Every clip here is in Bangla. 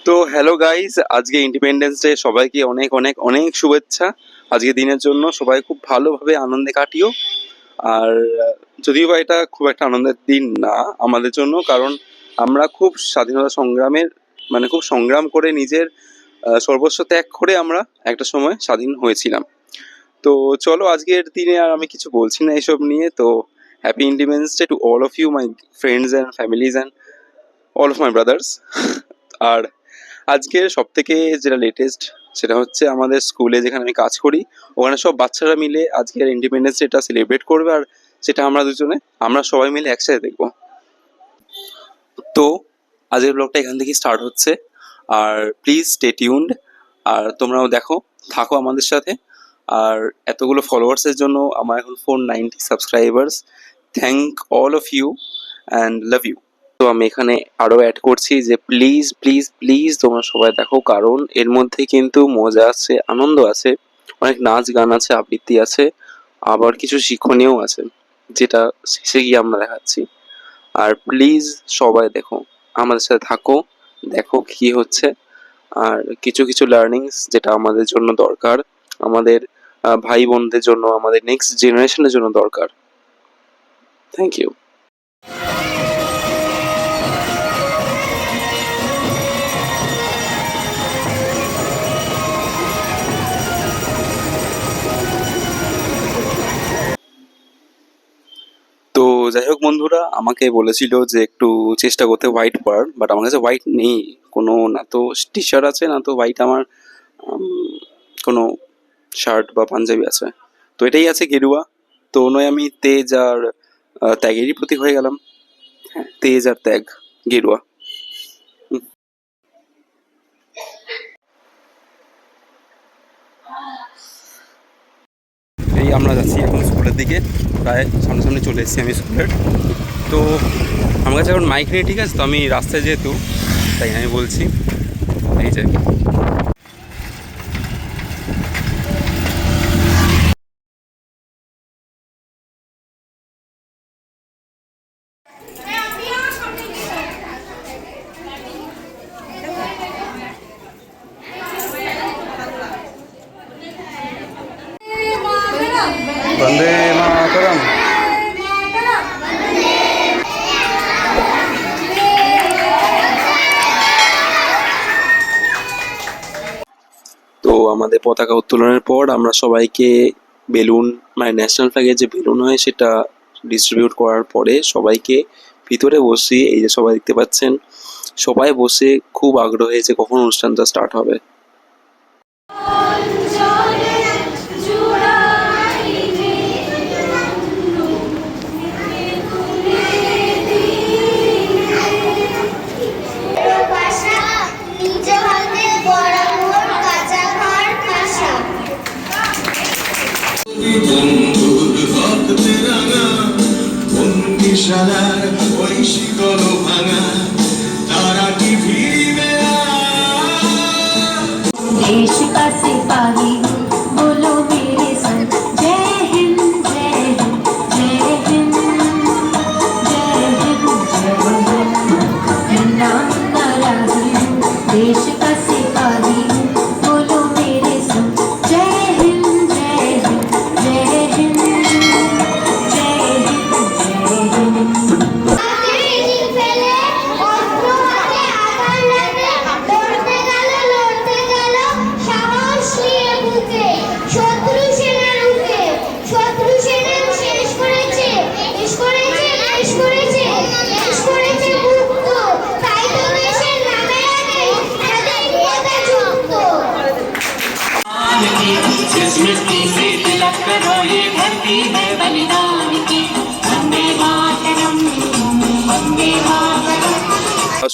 তো হ্যালো গাইস, আজকে ইন্ডিপেন্ডেন্স ডে। সবাইকে অনেক অনেক অনেক শুভেচ্ছা আজকে দিনের জন্য। সবাই খুব ভালোভাবে আনন্দে কাটিও। আর যদিও বা এটা খুব একটা আনন্দের দিন না আমাদের জন্য, কারণ আমরা খুব স্বাধীনতা সংগ্রামের খুব সংগ্রাম করে নিজের সর্বস্ব ত্যাগ করে আমরা একটা সময় স্বাধীন হয়েছিলাম। তো চলো, আজকের দিনে আর আমি কিছু বলছি না এসব নিয়ে। তো happy Independence Day to all of you, my friends and families and all of my brothers. আর আজকের সব থেকে যেটা লেটেস্ট, সেটা হচ্ছে আমাদের স্কুলে যেখানে আমি কাজ করি, ওখানে সব বাচ্চারা মিলে আজকের ইন্ডিপেন্ডেন্স ডেটা সেলিব্রেট করবে। আর সেটা আমরা সবাই মিলে একসাথে দেখবো। তো আজকের ব্লগটা এখান থেকে স্টার্ট হচ্ছে। আর প্লিজ স্টে টিউনড। আর তোমরাও থাকো আমাদের সাথে। আর এতগুলো ফলোয়ার্সের জন্য আমার এখন 490 subscribers. Thank all of you and love you. তো আমি এখানে আরও অ্যাড করছি যে প্লিজ প্লিজ প্লিজ তোমরা সবাই দেখো, কারণ এর মধ্যে কিন্তু মজা আছে, আনন্দ আছে, অনেক নাচ গান আছে, আবৃত্তি আছে, আবার কিছু শিক্ষণীয় আছে, যেটা শেষে গিয়ে আমরা দেখাচ্ছি। আর প্লিজ সবাই দেখো, আমাদের সাথে থাকো, দেখো কি হচ্ছে। আর কিছু কিছু লার্নিংস যেটা আমাদের জন্য দরকার, আমাদের ভাই বোনদের জন্য, আমাদের নেক্সট জেনারেশনের জন্য দরকার। Thank you. তো যাই হোক বন্ধুরা, আমাকে বলেছিল যে একটু চেষ্টা করতে হোয়াইট পরার, বাট আমার কাছে হোয়াইট নেই কোনো, না তো টি শার্ট আছে, না তো হোয়াইট আমার কোনো শার্ট বা পাঞ্জাবি আছে। তো এটাই আছে গেরুয়া। তো নয় আমি তেজ আর ত্যাগেরই প্রতীক হয়ে গেলাম। হ্যাঁ, তেজ আর ত্যাগ, গেরুয়া। এই আমরা যাচ্ছি এখন স্কুলের দিকে, প্রায় সামনে চলে এসেছি আমি স্কুলের। তো আমার কাছে এখন মাইক নেই, ঠিক আছে? তো আমি রাস্তায় যেহেতু, তাই আমি বলছি, এই যে বন্দে মাতরম। তো আমাদের পতাকা উত্তোলনের পর আমরা সবাইকে বেলুন, ন্যাশনাল ফ্ল্যাগের যে বেলুন হয় সেটা ডিস্ট্রিবিউট করার পরে সবাইকে ভিতরে বসিয়ে, এই যে সবাই দেখতে পাচ্ছেন, সবাই বসে খুব আগ্রহে যে কখন অনুষ্ঠানটা স্টার্ট হবে। देश का सिपाही बोलो मेरे संग, जय हिंद जय हिंद जय हिंद जय हिंद जय हिंद। नाम नाराजी देश का सिपाही बोलो मेरे संग, जय हिंद जय हिंद जय हिंद जय हिंद जय हिंद।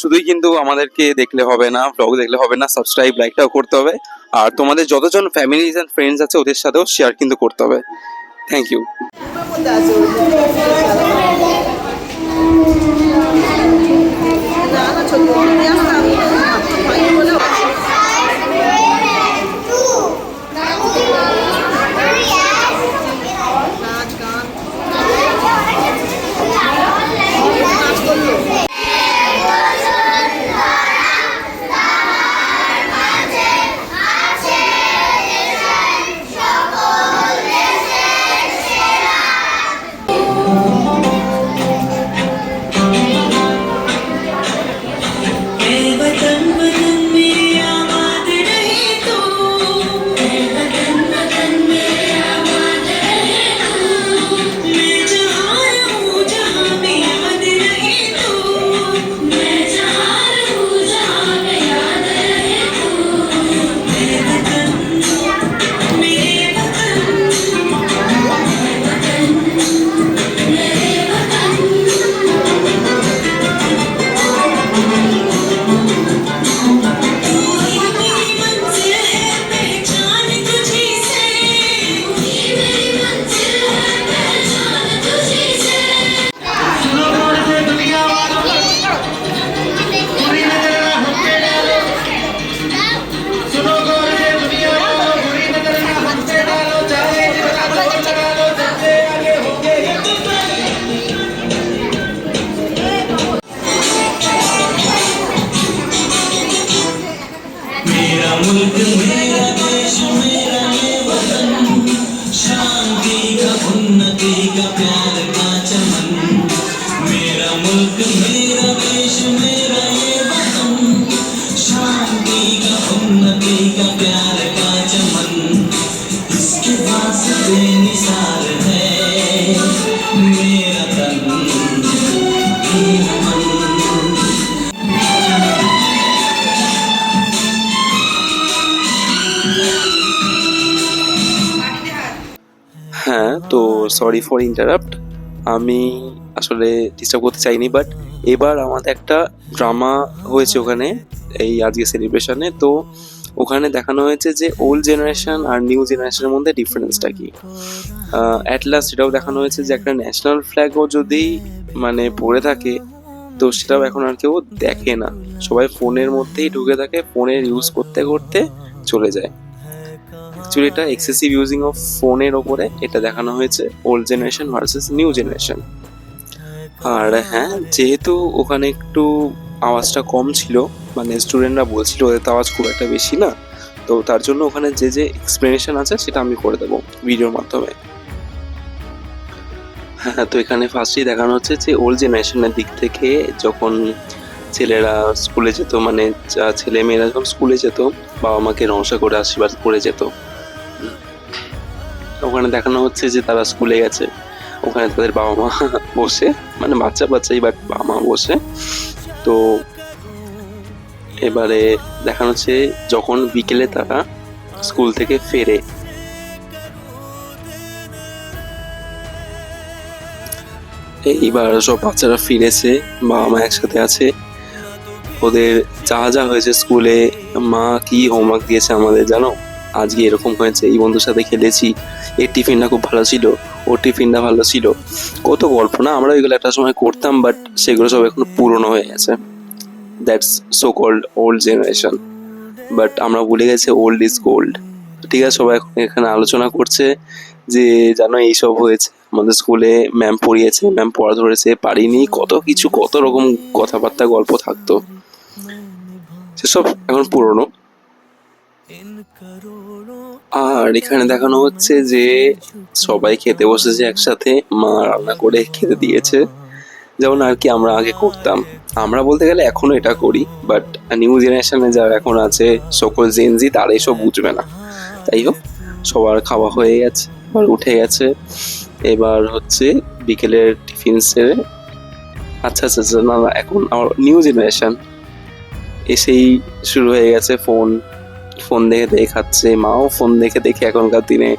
শুধুই কিন্তু আমাদেরকে দেখলে হবে না, ব্লগ দেখলে হবে না, সাবস্ক্রাইব, লাইকটাও করতে হবে। আর তোমাদের যতজন ফ্যামিলিজ অ্যান্ড ফ্রেন্ডস আছে ওদের সাথেও শেয়ার কিন্তু করতে হবে। Thank you. मेरा मुल्क मेरा देश मेरा ये वतन शांति का उन्नति का प्यार का चमन मेरा मुल्क मेरा देश मेरा ये वतन शांति का उन्नति का प्यार का चमन इसके वास्ते निसार है मेरा तन मेरा मन হ্যাঁ, তো সরি ফর ইন্টারাপ্ট। আমি আসলে ডিস্টার্ব করতে চাইনি, বাট এবার আমাদের একটা ড্রামা হয়েছে ওখানে, এই আজকে সেলিব্রেশনে। তো ওখানে দেখানো হয়েছে যে ওল্ড জেনারেশন আর নিউ জেনারেশনের মধ্যে ডিফারেন্সটা কি। অ্যাট লাস্ট এটাও দেখানো হয়েছে যে একটা ন্যাশনাল ফ্ল্যাগও যদি মানে পড়ে থাকে, তো সেটাও এখন আর কেউ দেখে না, সবাই ফোনের মধ্যেই ঢুকে থাকে, ফোনের ইউজ করতে করতে চলে যায়। অ্যাকচুয়ালি এটা এক্সেসিভ ইউজিং অফ ফোনের ওপরে এটা দেখানো হয়েছে, old generation versus new generation. আর হ্যাঁ, যেহেতু ওখানে একটু আওয়াজটা কম ছিল, মানে স্টুডেন্টরা বলছিল ওদের তো আওয়াজ খুব একটা বেশি না, তো তার জন্য ওখানে যে যে এক্সপ্লেনেশন আছে সেটা আমি করে দেবো ভিডিওর মাধ্যমে। হ্যাঁ, তো এখানে ফার্স্টেই দেখানো হচ্ছে যে ওল্ড জেনারেশনের দিক থেকে যখন ছেলেরা স্কুলে যেত, মানে ছেলে মেয়েরা যখন স্কুলে যেত, বাবা মাকে নমস্কার করে আশীর্বাদ করে যেত। ওখানে দেখানো হচ্ছে যে তারা স্কুলে গেছে, ওখানে তাদের বাবা মা বসে, মানে বাচ্চাই বাট বাবা মা বসে। তো এবারে দেখানো হচ্ছে যখন বিকেলে তারা স্কুল থেকে ফেরে, এইবার সব বাচ্চারা ফিরেছে, বাবা মা একসাথে আছে, ওদের যা যা হয়েছে স্কুলে, মা কি হোমওয়ার্ক দিয়েছে আমাদের জানো, আজকে এরকম হয়েছে, এই বন্ধুর সাথে খেলেছি, এর টিফিনটা খুব ভালো ছিল, ওর টিফিনটা ভালো ছিল, কত গল্প না। আমরা ওইগুলো একটা সময় করতাম, বাট সেগুলো সব এখন পুরনো হয়ে গেছে। That's so called old generation, but আমরা ভুলে গেছি ওল্ড ইজ গোল্ড। ঠিক আছে, সবাই এখন এখানে আলোচনা করছে যে জানো এইসব হয়েছে আমাদের স্কুলে, ম্যাম পড়িয়েছে, ম্যাম পড়া ধরেছে, পারিনি, কত কিছু, কত রকম কথাবার্তা গল্প থাকতো, সেসব এখন পুরনো। আর এখানে দেখানো হচ্ছে যে সবাই খেতে বসেছে একসাথে, মা রান্না করে খেতে দিয়েছে, যেমন আর কি আমরা আগে করতাম। আমরা বলতে গেলে এখনো এটা করি, বাট নিউ জেনারেশনে যারা এখন আছে সকল জেনজি, তারা এসব বুঝবে না। তাই হোক, সবার খাওয়া হয়ে গেছে, এবার উঠে গেছে, এবার হচ্ছে বিকেলের টিফিন সেরে, আচ্ছা, না না, এখন আমার নিউ জেনারেশন এসেই শুরু হয়ে গেছে ফোন দেখে দেখে খাচ্ছে, মাও ফোন দেখে দেখে এখনকার দিনে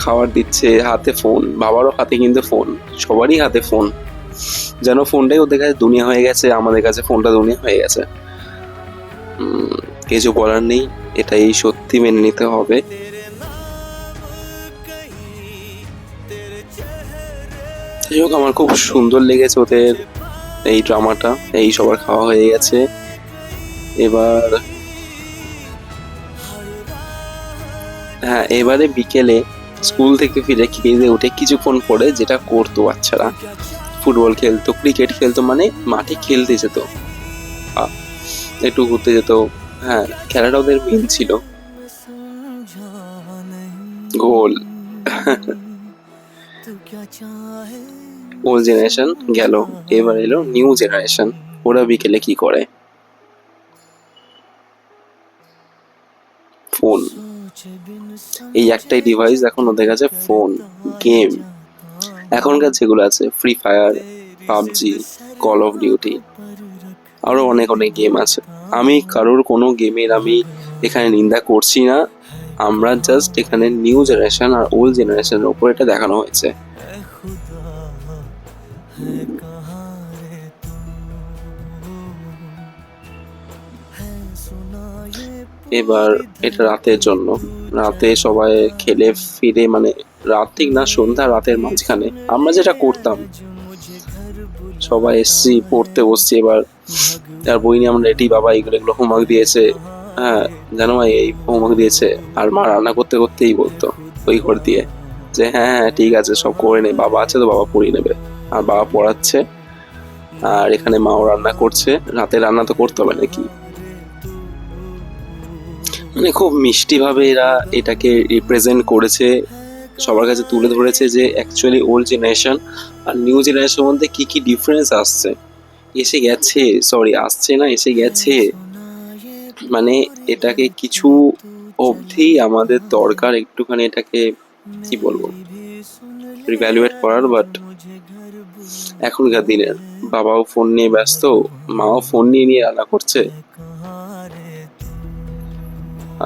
খাবার দিচ্ছে, হাতে ফোন, বাবারও হাতে কিন্তু ফোন, সবারই হাতে ফোন, যেন ফোনটাই ওদের কাছে দুনিয়া হয়ে গেছে, আমাদের কাছে ফোনটা দুনিয়া হয়ে গেছে। কিছু বলার নেই, এটাই সত্যি মেনে নিতে হবে। যাই হোক, আমার খুব সুন্দর লেগেছে ওদের এই ড্রামাটা। এই সবার খাওয়া হয়ে গেছে, এবার হ্যাঁ, এবারে বিকেলে স্কুল থেকে ফিরে খেয়ে দিয়ে উঠে কিছুক্ষণ পরে যেটা করতো বাচ্চারা, ফুটবল খেলতো, ক্রিকেট খেলতো, মানে মাঠে খেলতে যেত, একটু ঘুরতে যেত। হ্যাঁ, খেলাটা ওদের মেন ছিল, গোল। ওল্ড জেনারেশন গেল, এবার এলো নিউ জেনারেশন। ওরা বিকেলে কি করে? ফোন, এই একটাই ডিভাইস এখন ওদের কাছে, ফোন, গেম। এখনকার যেগুলো আছে free fire, PUBG, call of duty, আরো অনেক অনেক গেম আছে। আমি কারোর কোনো গেমের আমি এখানে নিন্দা করছি না, আমরা জাস্ট এখানে নিউ জেনারেশন আর ওল্ড জেনারেশনের উপর এটা দেখানো হয়েছে। এবার এটা রাতের জন্য। রাতে সবাই খেলে ফিরে, মানে রাত ঠিক না, সন্ধ্যা রাতের মাঝখানে আমরা যেটা করতাম, সবাই এসছি পড়তে বসছি, এবার আর বই নিয়ে আমরা রেডি, বাবা এগুলো এগুলো হোমওয়ার্ক দিয়েছে, হ্যাঁ জানো ভাই এই হোমওয়ার্ক দিয়েছে, আর মা রান্না করতে করতেই বলতো ওই ঘর দিয়ে যে হ্যাঁ হ্যাঁ ঠিক আছে সব করে নে, বাবা আছে তো বাবা পড়িয়ে নেবে, আর বাবা পড়াচ্ছে, আর এখানে মাও রান্না করছে, রাতে রান্না তো করতে হবে নাকি। মানে খুব মিষ্টি ভাবে এরা এটাকে রিপ্রেজেন্ট করেছে, সবার কাছে তুলে ধরেছে যে অ্যাকচুয়ালি ওল্ড জেনারেশন আর নিউ জেনারেশনের মধ্যে কি কি ডিফারেন্স আসছে, এসে গেছে, সরি আসছে না, এসে গেছে। মানে এটাকে কিছু অবধি আমাদের দরকার একটুখানি এটাকে কি বলবো রিভ্যালুয়েট করার, বাট এখনকার দিনের বাবাও ফোন নিয়ে ব্যস্ত, মাও ফোন নিয়ে নিয়ে রান্না করছে,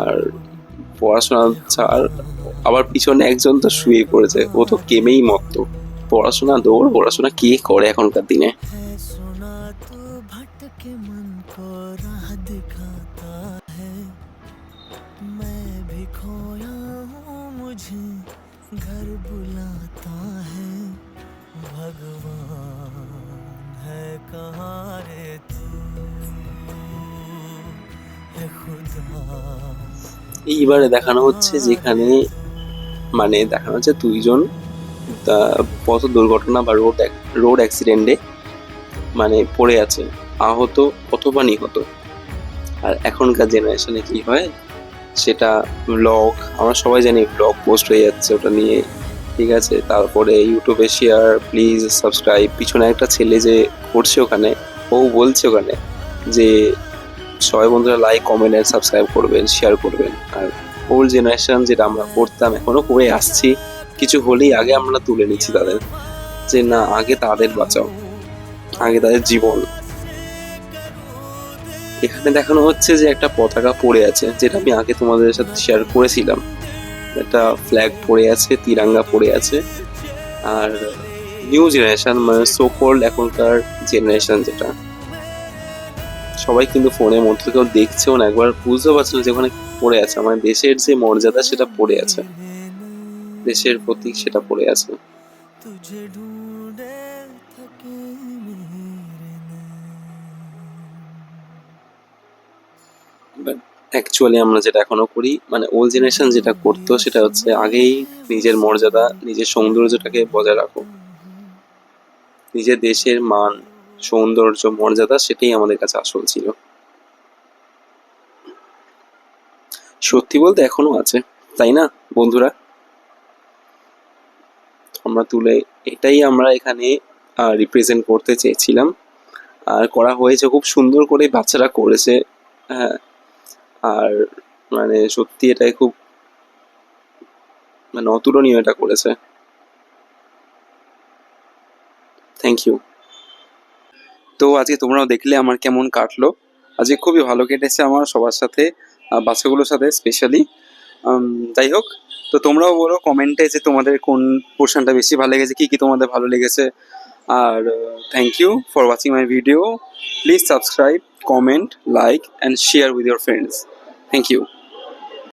আর পড়াশোনা ছাড়, আবার পিছনে একজন তো শুয়ে পড়েছে, ও তো গেমেই মত্ত, পড়াশোনা দৌড়, পড়াশোনা কে করে এখনকার দিনে। है सुना तो भटके मन को राह दिखाता है मैं भी खोया हूँ मुझे घर बुलाता है भगवान है कहाँ रे तू है खुदा এইবারে দেখানো হচ্ছে যেখানে, মানে দেখানো হচ্ছে দুইজন পথ দুর্ঘটনা বা রোড অ্যাক্সিডেন্টে মানে পড়ে আছে, আহত অথবা নিহত। আর এখনকার জেনারেশনে কি হয়, সেটা ব্লগ, আমরা সবাই জানি ব্লগ পোস্ট হয়ে যাচ্ছে ওটা নিয়ে, ঠিক আছে, তারপরে ইউটিউবে শেয়ার প্লিজ সাবস্ক্রাইব, পিছনে একটা ছেলে যে করছে ওখানে, ও বলছে ওখানে যে সবাই বন্ধুরা লাইক কমেন্ট আর সাবস্ক্রাইব করবেন, শেয়ার করবেন। আর ওল্ড জেনারেশন যেটা আমরা করতাম এখনো করে আসছি, কিছু হলেই আগে আমরা তুলে নিচ্ছি তাদের, যে না আগে তাদের বাঁচাও, আগে তাদের জীবন। এখানে দেখানো হচ্ছে যে একটা পতাকা পড়ে আছে, যেটা আমি আগে তোমাদের সাথে শেয়ার করেছিলাম, একটা ফ্ল্যাগ পড়ে আছে, তিরাঙ্গা পড়ে আছে। আর নিউ জেনারেশন মানে সো কল্ড এখনকার জেনারেশন যেটা, সবাই কিন্তু ফোনের মধ্যে কেউ দেখছেও না, একবার বুঝতে পারছে না যে ওখানে পড়ে আছে, আমার দেশের যে মর্যাদা সেটা পড়ে আছে, দেশের প্রতীক সেটা পড়ে আছে। तुझे ढूंढे थके मेरे বাট অ্যাকচুয়ালি আমরা যেটা এখনো করি, মানে ওল্ড জেনারেশন যেটা করতো সেটা হচ্ছে আগেই নিজের মর্যাদা, নিজের সৌন্দর্যটাকে বজায় রাখো, নিজের দেশের মান, সৌন্দর্য, মর্যাদা, সেটাই আমাদের কাছে আসল ছিল। সত্যি বলতে এখনো আছে, তাই না বন্ধুরা? আমরা তুলে এটাই আমরা এখানে রিপ্রেজেন্ট করতে চেয়েছিলাম, আর করা হয়েছে খুব সুন্দর করে, বাচ্চারা করেছে, হ্যাঁ। আর মানে সত্যি এটাই খুব মানে অতুলনীয় এটা করেছে, থ্যাংক ইউ। তো আজকে তোমরাও দেখলে আমার কেমন কাটলো, আজকে খুবই ভালো কেটেছে আমার সবার সাথে, বাচ্চাগুলোর সাথে স্পেশালি। যাই হোক, তো তোমরাও বলো কমেন্টে যে তোমাদের কোন পোর্শনটা বেশি ভালো লেগেছে, কি কি তোমাদের ভালো লেগেছে। আর thank you for watching my video, please subscribe, comment, like and share with your friends, thank you.